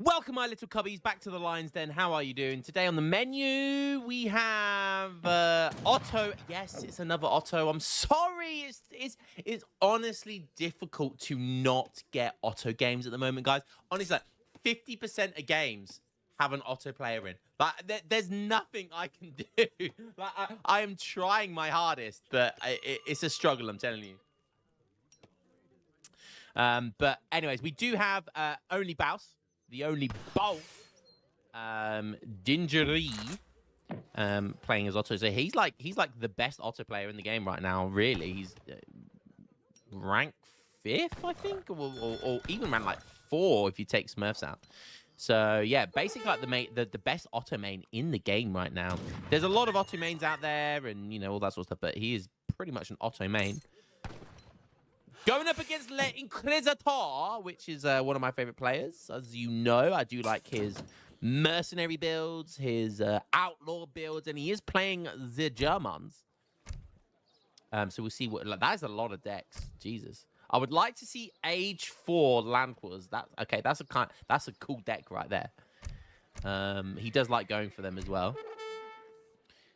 Welcome, my little cubbies, back to the Lions Den. How are you doing? Today on the menu, we have Otto. Yes, it's another Otto. I'm sorry. It's honestly difficult to not get Otto games at the moment, guys. Honestly, like 50% of games have an Otto player in. Like, there's nothing I can do. Like, I am trying my hardest, but it's a struggle, I'm telling you. But anyways, we do have only Baus. The only boss, Dingery, playing as Otto. So he's like the best Otto player in the game right now. Really, he's rank 5th, I think, or even rank like 4 if you take Smurfs out. So yeah, basically like the best Otto main in the game right now. There's a lot of Otto mains out there, and you know all that sort of stuff, but he is pretty much an Otto main. Going up against Le Inquisitor, which is one of my favorite players. As you know, I do like his mercenary builds, his outlaw builds, and he is playing the Germans. So we'll see what... that is a lot of decks. Jesus. I would like to see Age 4 Landquas. Okay, that's a cool deck right there. He does like going for them as well.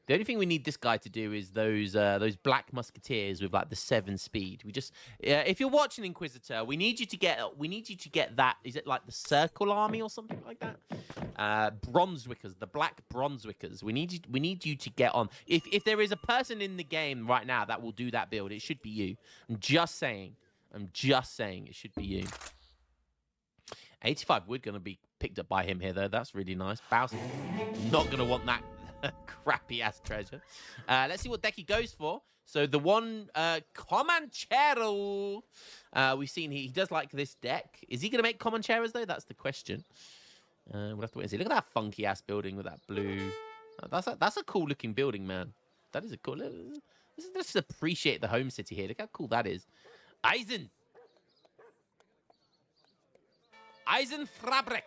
The only thing we need this guy to do is those black musketeers with like the 7 speed. We just if you're watching Inquisitor, we need you to get that. Is it like the Circle Army or something like that? Bronzewickers, the black Bronzewickers. We need you to get on. If there is a person in the game right now that will do that build, it should be you. I'm just saying it should be you. 85 wood gonna be picked up by him here though. That's really nice. Bowser not gonna want that crappy ass treasure. Let's see what deck he goes for. So the one Comanchero. We've seen he does like this deck. Is he gonna make Comancheros though? That's the question. We'll have to wait and see. Look at that funky ass building with that blue. That's a cool looking building, man. That is a cool. Let's just appreciate the home city here. Look how cool that is. Eisen Fabric.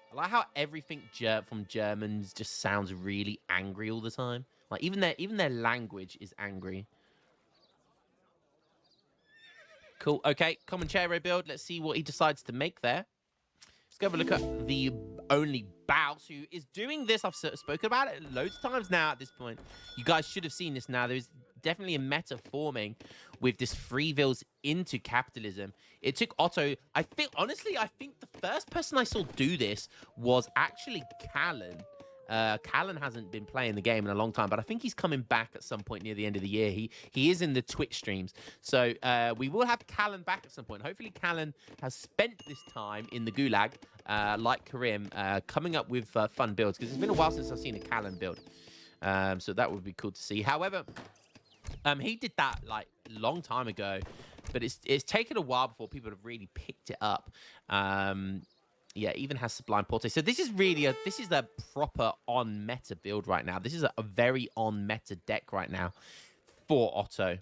I like how everything from Germans just sounds really angry all the time. Like even their language is angry. Cool. Okay, Comanchero build. Let's see what he decides to make there. Let's go have a look at the only Baus, who is doing this. I've spoken about it loads of times now at this point. You guys should have seen this now. There's definitely a meta forming with this free vills into capitalism. It took Otto. I think the first person I saw do this was actually Callan. Callan hasn't been playing the game in a long time, but I think he's coming back at some point near the end of the year. He is in the Twitch streams. So we will have Callan back at some point. Hopefully Callan has spent this time in the Gulag, like Karim, coming up with fun builds, because it's been a while since I've seen a Callan build. So that would be cool to see. However, he did that like a long time ago, but it's taken a while before people have really picked it up. Yeah, even has Sublime Porte. So this is the proper on meta build right now. This is a very on meta deck right now for Otto.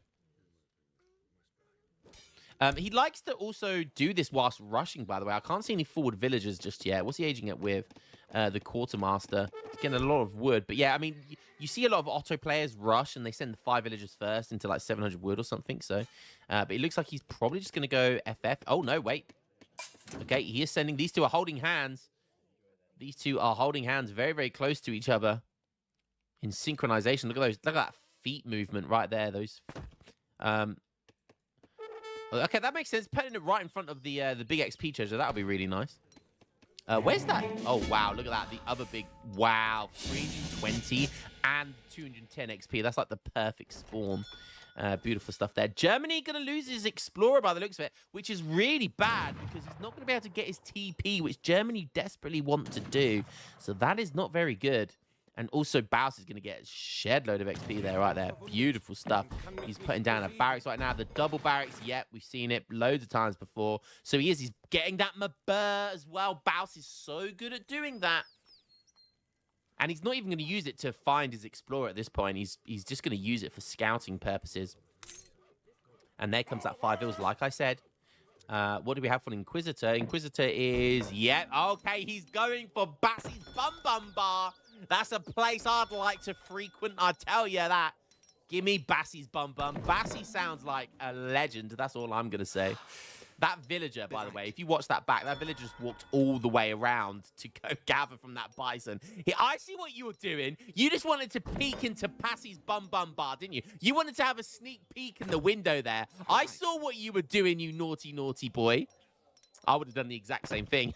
He likes to also do this whilst rushing, by the way. I can't see any forward villagers just yet. What's he aging it with? The Quartermaster. He's getting a lot of wood. But yeah, I mean, you see a lot of Otto players rush and they send the 5 villagers first into like 700 wood or something. So, but it looks like he's probably just going to go FF. Oh, no, wait. Okay, he is sending... These two are holding hands. These two are holding hands very, very close to each other in synchronization. Look at those. Look at that feet movement right there. Those... Okay, that makes sense. Putting it right in front of the big XP treasure. That would be really nice. Where's that? Oh, wow. Look at that. The other big... Wow. 320 and 210 XP. That's like the perfect spawn. Beautiful stuff there. Germany going to lose his Explorer by the looks of it, which is really bad because he's not going to be able to get his TP, which Germany desperately want to do. So that is not very good. And also, Baus is going to get a shed load of XP there, right there. Beautiful stuff. He's putting down a barracks right now. The double barracks, yep, we've seen it loads of times before. So he's getting that Mabur as well. Baus is so good at doing that. And he's not even going to use it to find his Explorer at this point. He's just going to use it for scouting purposes. And there comes that 5 vills, like I said. What do we have for an Inquisitor? Inquisitor is... Yep, okay, he's going for Bassi's Bum Bar. That's a place I'd like to frequent, I tell you that. Give me Bassi's Bum. Bassi sounds like a legend. That's all I'm going to say. That villager, by the way, if you watch that back, that villager just walked all the way around to go gather from that bison. I see what you were doing. You just wanted to peek into Bassi's bum bar, didn't you? You wanted to have a sneak peek in the window there. I saw what you were doing, you naughty, naughty boy. I would have done the exact same thing.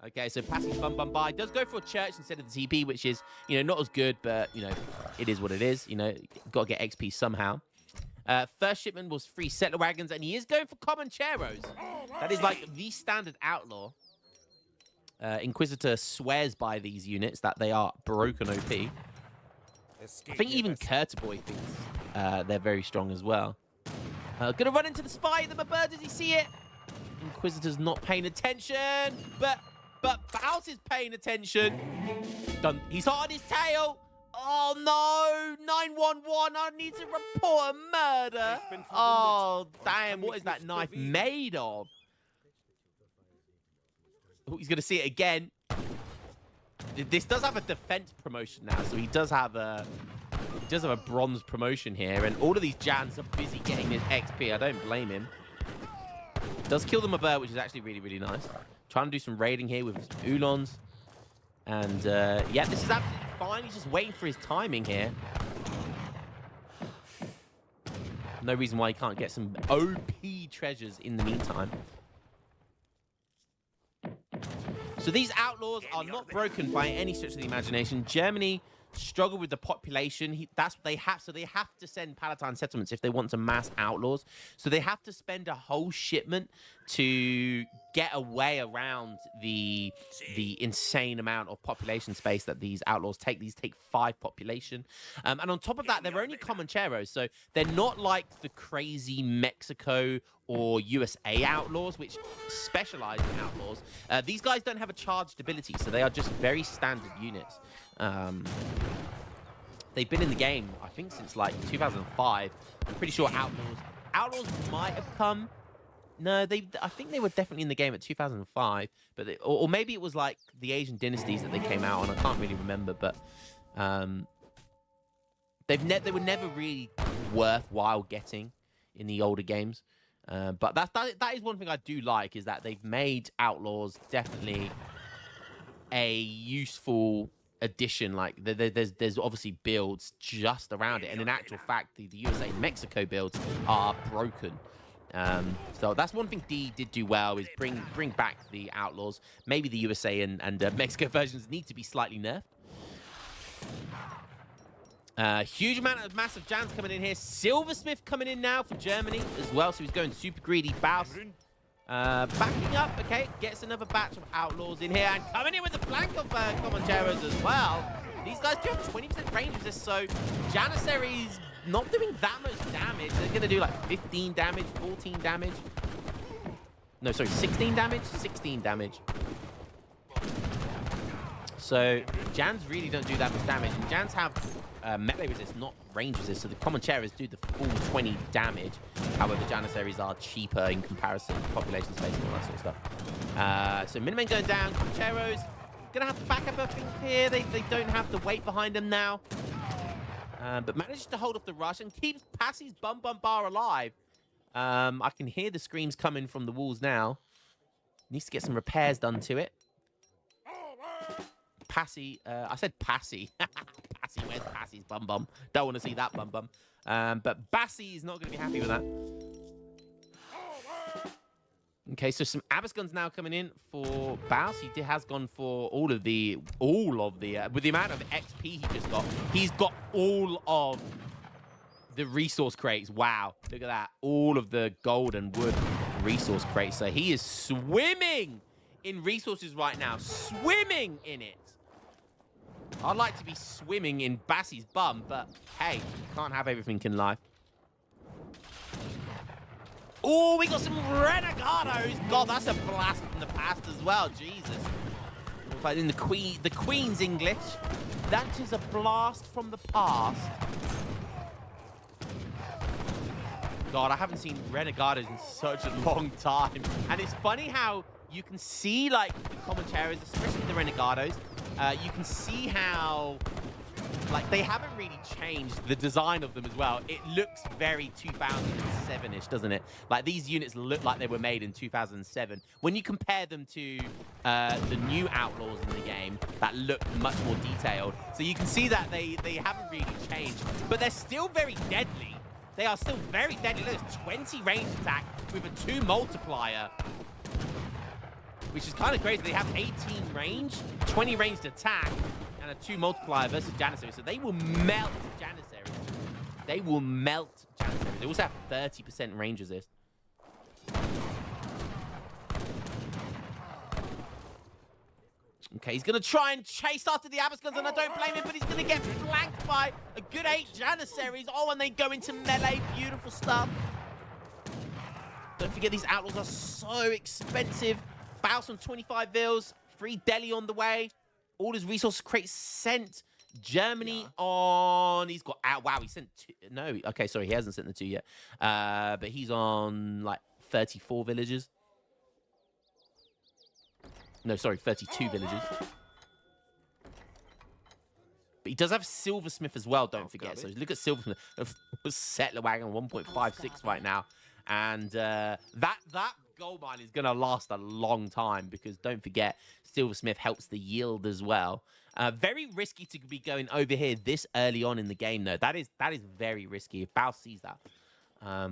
Okay, so Bassi's bum bar. He does go for a church instead of the TP, which is, you know, not as good, but, you know, it is what it is. You know, got to get XP somehow. First shipment was 3 settler wagons, and he is going for Comancheros. That is like the standard outlaw. Inquisitor swears by these units that they are broken OP. I think even Kurtaboy thinks they're very strong as well. Gonna run into the spy. The bird, does he see it? Inquisitor's not paying attention, but Baus is paying attention. Done. He's hot on his tail. Oh, no. 911. I need to report a murder. Oh, damn. What is that knife made of? Oh, he's going to see it again. This does have a defense promotion now, so he does have a bronze promotion here, and all of these Jans are busy getting his XP. I don't blame him. Does kill them a bird, which is actually really, really nice. Trying to do some raiding here with his Ulons. And, yeah, this is absolutely fine. He's just waiting for his timing here. No reason why he can't get some OP treasures in the meantime. So these outlaws are not broken by any stretch of the imagination. Germany struggle with the population. That's what they have. So they have to send Palatine settlements if they want to mass outlaws. So they have to spend a whole shipment to get away around the insane amount of population space that these outlaws take. These take 5 population. And on top of that, they're only Comancheros. So they're not like the crazy Mexico or USA outlaws, which specialize in outlaws. These guys don't have a charged ability, so they are just very standard units. They've been in the game, I think, since like 2005. I'm pretty sure outlaws might have come. No, I think they were definitely in the game at 2005, but or maybe it was like the Asian dynasties that they came out on. I can't really remember, but they were never really worthwhile getting in the older games. But that is one thing I do like, is that they've made outlaws definitely a useful addition. Like there's obviously builds just around it, and in actual fact, the USA and Mexico builds are broken. So that's one thing D did do well, is bring back the outlaws. Maybe the USA and Mexico versions need to be slightly nerfed. Huge amount of massive Jans coming in here. Silversmith coming in now for Germany as well, so he's going super greedy. Baus backing up. Okay, gets another batch of outlaws in here, and coming in with a flank of Comancheros as well. These guys do have 20% range of this, so Janissaries not doing that much damage. They're going to do like 15 damage, 14 damage. No, sorry, 16 damage? 16 damage. So Jans really don't do that much damage. And Jans have melee resist, not range resist. So the Comancheros do the full 20 damage. However, Janissaries are cheaper in comparison to population space and all that sort of stuff. So Miniman going down. Comancheros going to have to back up, I think, here. They don't have the weight behind them now. But manages to hold off the rush and keeps Bassi's bum bar alive. I can hear the screams coming from the walls now. Needs to get some repairs done to it. Bassi, I said Bassi. Bassi, where's Bassi's bum? Don't want to see that bum. But Bassi is not going to be happy with that. Okay, so some Abyss guns now coming in for Baus. He has gone for all of the with the amount of XP he just got, he's got all of the resource crates. Wow, look at that. All of the gold and wood resource crates. So he is swimming in resources right now. Swimming in it. I'd like to be swimming in Bassi's bum, but hey, can't have everything in life. Oh, we got some Renegados. God, that's a blast from the past as well. Jesus. Like in the Queen's English, that is a blast from the past. God, I haven't seen Renegados in such a long time. And it's funny how you can see, like, the Comancheros, especially the Renegados, you can see how like, they haven't really changed the design of them as well. It looks very 2007-ish, doesn't it? Like, these units look like they were made in 2007. When you compare them to the new Outlaws in the game, that look much more detailed. So you can see that they haven't really changed, but they're still very deadly. They are still very deadly. Look, it's 20 range attack with a 2 multiplier, which is kind of crazy. They have 18 range, 20 ranged attack, and a 2 multiplier versus Janissaries. So they will melt Janissaries. They will melt Janissaries. They also have 30% range resist. Okay, he's going to try and chase after the Abyss Guns, and I don't blame him, but he's going to get flanked by a good 8 Janissaries. Oh, and they go into melee. Beautiful stuff. Don't forget, these Outlaws are so expensive. Bounce on 25 vils. Free deli on the way. All his resource crates sent. Germany on... He's got... wow, he sent 2... No, okay, sorry, he hasn't sent the 2 yet. But he's on, like, 34 villages. No, sorry, 32 villages. But he does have Silversmith as well, don't forget. So look at Silversmith. Settler Wagon 1.56 right now. And that gold mine is going to last a long time because, don't forget, Silversmith helps the yield as well. Very risky to be going over here this early on in the game, though. That is very risky. If Bao sees that,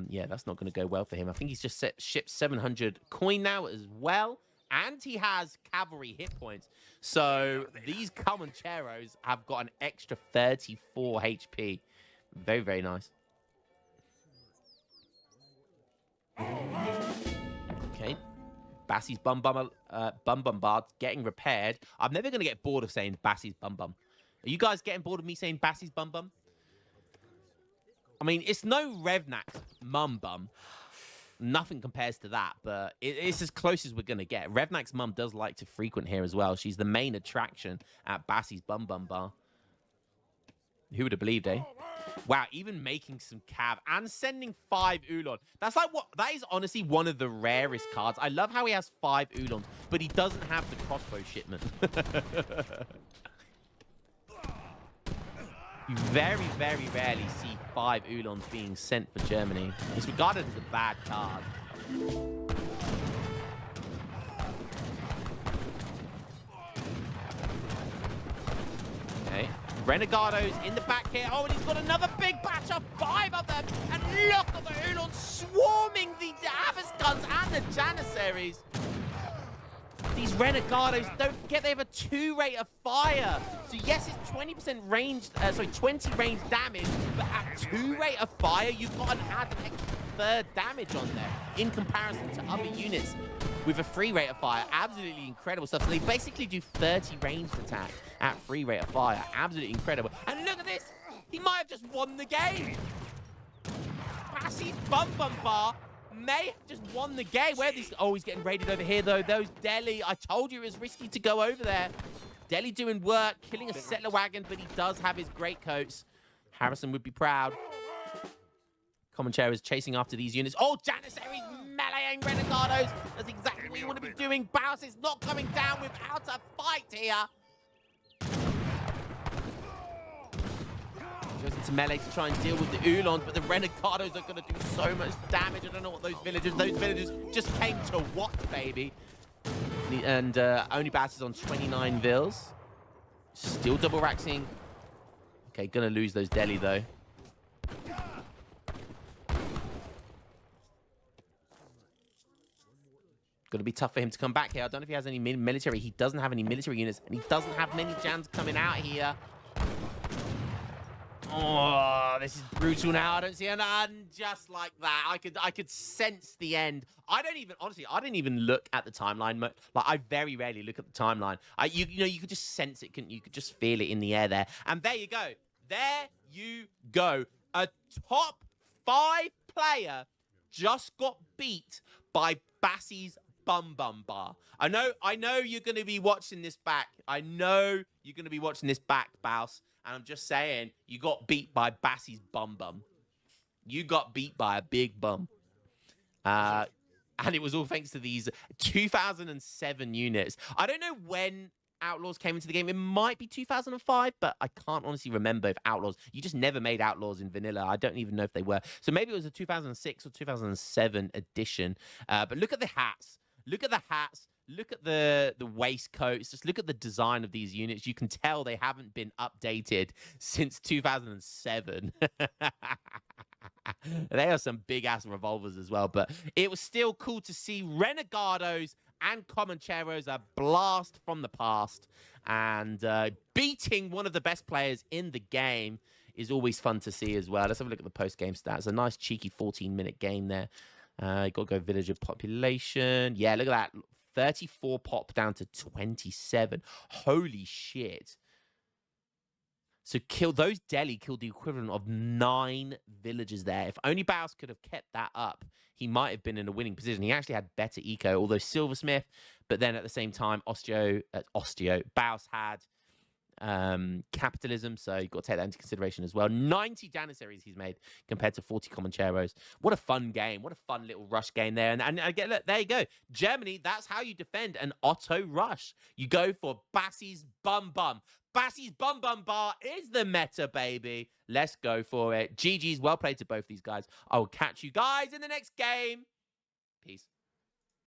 yeah, that's not going to go well for him. I think he's just shipped 700 coin now as well. And he has cavalry hit points. So these Comancheros have got an extra 34 HP. Very, very nice. Okay. Bassi's bum bar getting repaired. I'm never going to get bored of saying Bassi's bum. Are you guys getting bored of me saying Bassi's bum? I mean, it's no Revnak's mum bum. Nothing compares to that, but it's as close as we're going to get. Revnak's mum does like to frequent here as well. She's the main attraction at Bassi's bum bar. Who would have believed, eh? Wow, even making some cav and sending 5 Oolong. That's like what... That is honestly one of the rarest cards. I love how he has 5 Oolongs, but he doesn't have the crossbow shipment. You very, very rarely see 5 Oolongs being sent for Germany. It's regarded as a bad card. Okay. Renegado's in the back here. Oh, and he's got another big batch of 5 of them. And look at the Oolongs swarming the Abyss Guns and the Janissaries. These Renegados, don't forget they have a 2 rate of fire. So yes, it's 20% ranged, 20 range damage, but at 2 rate of fire, you've got to add an extra 3rd damage on there in comparison to other units with a 3 rate of fire. Absolutely incredible stuff. So they basically do 30 ranged attack at 3 rate of fire. Absolutely incredible. And look at this. He might have just won the game. Bassi's bum bar may have just won the game. Where these... Oh, he's getting raided over here, though. Those Delhi. I told you it was risky to go over there. Delhi doing work, killing a settler wagon, but he does have his greatcoats. Harrison would be proud. Comanchero is chasing after these units. Oh, Janissaries meleeing Renegados. That's exactly what you want to be doing. Baus is not coming down without a fight here. Goes into melee to try and deal with the Oolongs, but the Renegados are going to do so much damage. I don't know what those villagers just came to what, baby? And only Bass is on 29 vils. Still double raxing. Okay, gonna lose those Delhi though. Gonna be tough for him to come back here. I don't know if he has any military. He doesn't have any military units, and he doesn't have many Jans coming out here. Oh, this is brutal now. I don't see an end just like that. I could sense the end. I didn't even look at the timeline. Like, I very rarely look at the timeline. You could just sense it, couldn't you? You could just feel it in the air there. And there you go. There you go. A top 5 player just got beat by Bassi's bum bar. I know you're going to be watching this back. I know you're going to be watching this back, Baus. And I'm just saying, you got beat by Bassi's bum. You got beat by a big bum. And it was all thanks to these 2007 units. I don't know when Outlaws came into the game. It might be 2005, but I can't honestly remember if Outlaws. You just never made Outlaws in vanilla. I don't even know if they were. So maybe it was a 2006 or 2007 edition. But look at the hats. Look at the hats. Look at the waistcoats. Just look at the design of these units. You can tell they haven't been updated since 2007. They are some big ass revolvers as well, but it was still cool to see Renegados and Comancheros a blast from the past, and beating one of the best players in the game is always fun to see as well. Let's have a look at the post-game stats. A nice cheeky 14-minute game there. You got to go villager population. Yeah, look at that. 34 pop down to 27. Holy shit. So those Delhi killed the equivalent of 9 villagers there. If only Baus could have kept that up, he might have been in a winning position. He actually had better eco, although Silversmith, but then at the same time, Baus had capitalism, so you've got to take that into consideration as well. 90 Janissaries he's made compared to 40 Comancheros. What a fun game. What a fun little rush game there. And again, look, there you go. Germany, that's how you defend an auto rush. You go for Bassi's bum. Bassi's bum bar is the meta, baby. Let's go for it. GG's, well played to both these guys. I will catch you guys in the next game. Peace.